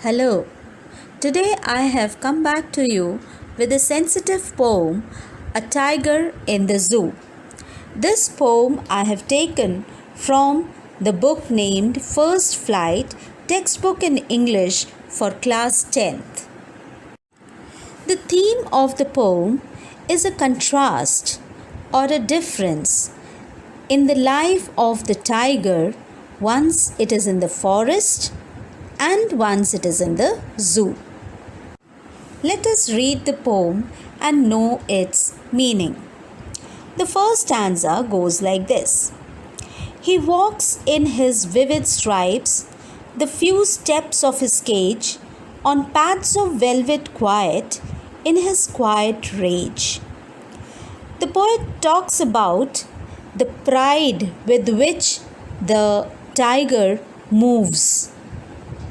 Hello. Today I have come back to you with a sensitive poem, A Tiger in the Zoo. This poem I have taken from the book named First Flight, textbook in English for class 10th. The theme of the poem is a contrast or a difference in the life of the tiger once it is in the forest and once it is in the zoo. Let us read the poem and know its meaning. The first stanza goes like this. He walks in his vivid stripes, the few steps of his cage, on paths of velvet quiet, in his quiet rage. The poet talks about the pride with which the tiger moves.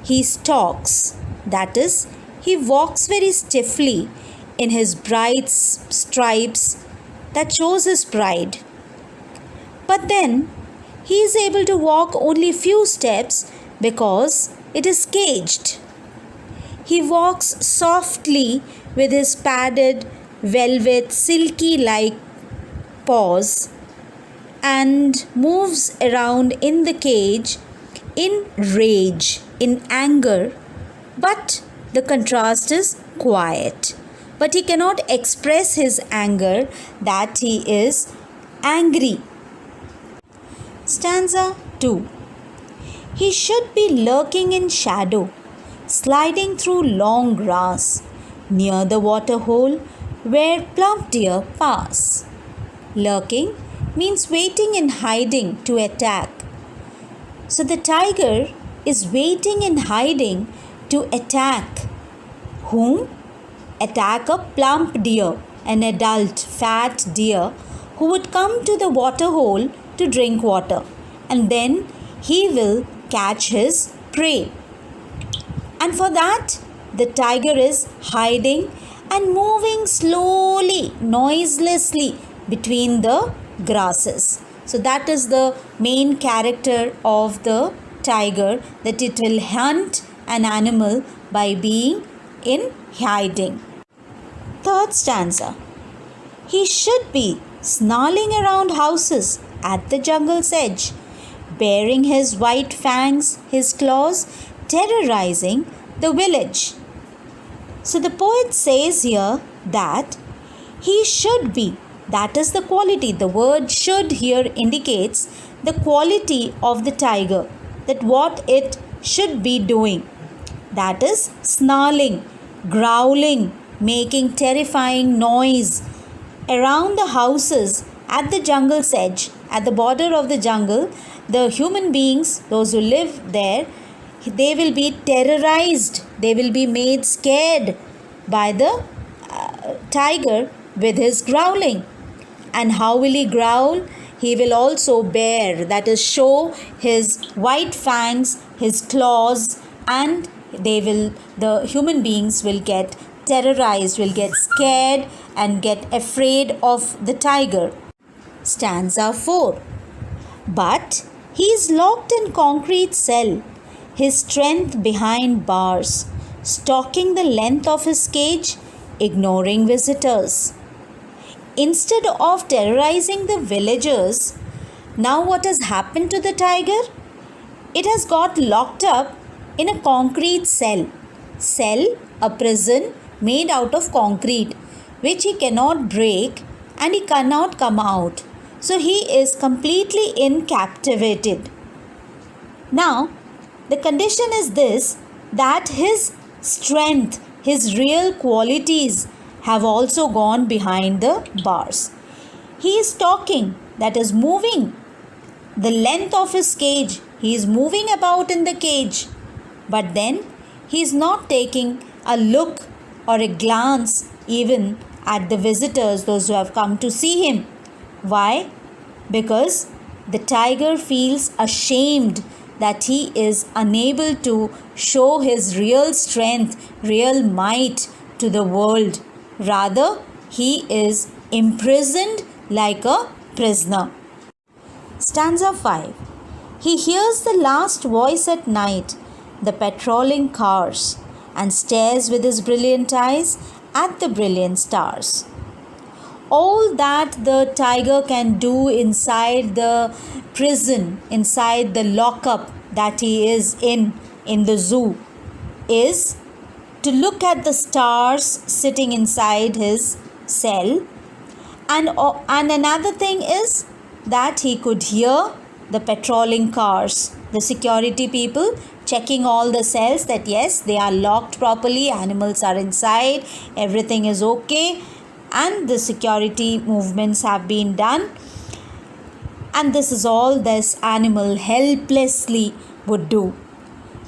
He stalks, that is, he walks very stiffly in his bright stripes that shows his pride. But then he is able to walk only few steps because it is caged. He walks softly with his padded, velvet, silky like paws and moves around in the cage in rage, in anger, but the contrast is quiet. But he cannot express his anger that he is angry. Stanza 2. He should be lurking in shadow, sliding through long grass, near the water hole where plump deer pass. Lurking means waiting in hiding to attack. So the tiger is waiting in hiding to attack. Whom? Attack a plump deer, an adult fat deer who would come to the water hole to drink water, and then he will catch his prey. And for that, the tiger is hiding and moving slowly, noiselessly between the grasses. So that is the main character of the tiger, that it will hunt an animal by being in hiding. Third stanza. He should be snarling around houses at the jungle's edge, baring his white fangs, his claws, terrorizing the village. So the poet says here that he should be, that is the quality. The word should here indicates the quality of the tiger, that what it should be doing. That is snarling, growling, making terrifying noise around the houses at the jungle's edge, at the border of the jungle. The human beings, those who live there, they will be terrorized, they will be made scared by the tiger with his growling. And how will he growl? He will also bear, that is, show his white fangs, his claws, and the human beings will get terrorized, will get scared and get afraid of the tiger. Stanza 4. But he is locked in concrete cell, his strength behind bars, stalking the length of his cage, ignoring visitors. Instead of terrorizing the villagers, now what has happened to the tiger? It has got locked up in a concrete cell. Cell, a prison made out of concrete, which he cannot break and he cannot come out. So he is completely incaptivated. Now, the condition is this, that his strength, his real qualities have also gone behind the bars. He is talking, that is moving the length of his cage. He is moving about in the cage. But then he is not taking a look or a glance even at the visitors, those who have come to see him. Why? Because the tiger feels ashamed that he is unable to show his real strength, real might to the world. Rather, he is imprisoned like a prisoner. Stanza 5. He hears the last voice at night, the patrolling cars and stares with his brilliant eyes at the brilliant stars. All that the tiger can do inside the prison, inside the lockup that he is in the zoo, is to look at the stars sitting inside his cell. And another thing is that he could hear the patrolling cars, the security people checking all the cells that yes, they are locked properly, animals are inside, everything is okay, and the security movements have been done. And this is all this animal helplessly would do.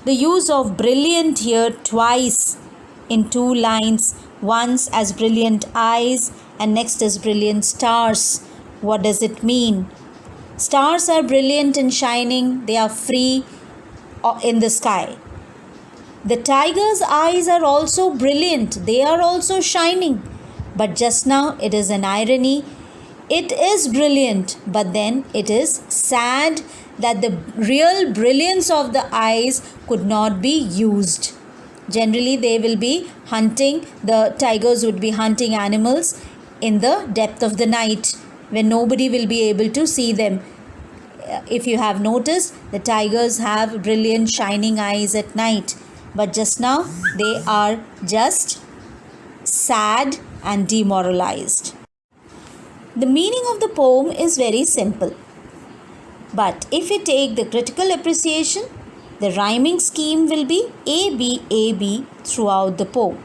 The use of brilliant here twice in two lines, once as brilliant eyes and next as brilliant stars. What does it mean? Stars are brilliant and shining, they are free in the sky. The tiger's eyes are also brilliant, they are also shining. But just now it is an irony. It is brilliant, but then it is sad that the real brilliance of the eyes could not be used. Generally, they will be hunting, the tigers would be hunting animals in the depth of the night when nobody will be able to see them. If you have noticed, the tigers have brilliant shining eyes at night, but just now they are just sad and demoralized. The meaning of the poem is very simple. But if we take the critical appreciation, the rhyming scheme will be A-B throughout the poem.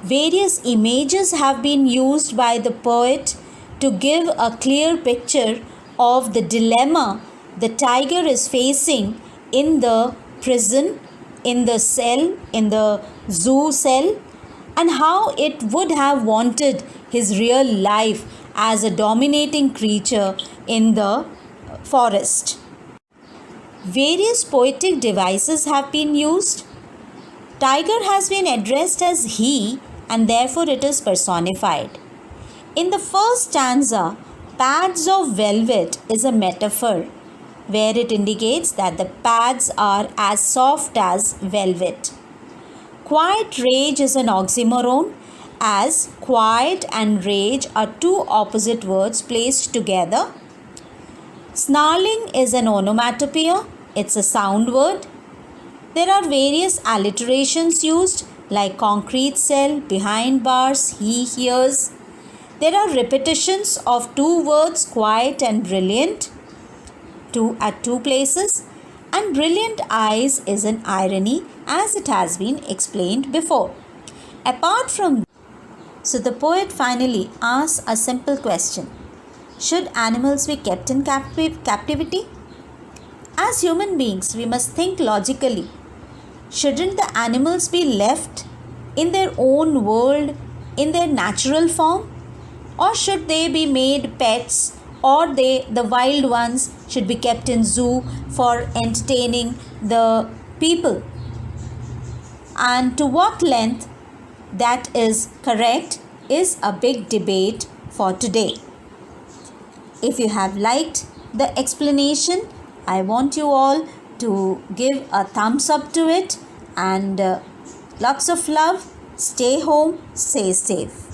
Various images have been used by the poet to give a clear picture of the dilemma the tiger is facing in the prison, in the cell, in the zoo cell, and how it would have wanted his real life as a dominating creature in the forest. Various poetic devices have been used. Tiger has been addressed as he, and therefore it is personified. In the first stanza, pads of velvet is a metaphor where it indicates that the pads are as soft as velvet. Quiet rage is an oxymoron, as quiet and rage are two opposite words placed together. Snarling is an onomatopoeia, it's a sound word. There are various alliterations used like concrete cell, behind bars, he hears. There are repetitions of two words, quiet and brilliant, at two places. And brilliant eyes is an irony, as it has been explained before. Apart from, so the poet finally asks a simple question. Should animals be kept in captivity? As human beings, we must think logically. Shouldn't the animals be left in their own world, in their natural form? Or should they be made pets, or the wild ones should be kept in zoo for entertaining the people? And to what length that is correct is a big debate for today. If you have liked the explanation, I want you all to give a thumbs up to it, and lots of love. Stay home, stay safe.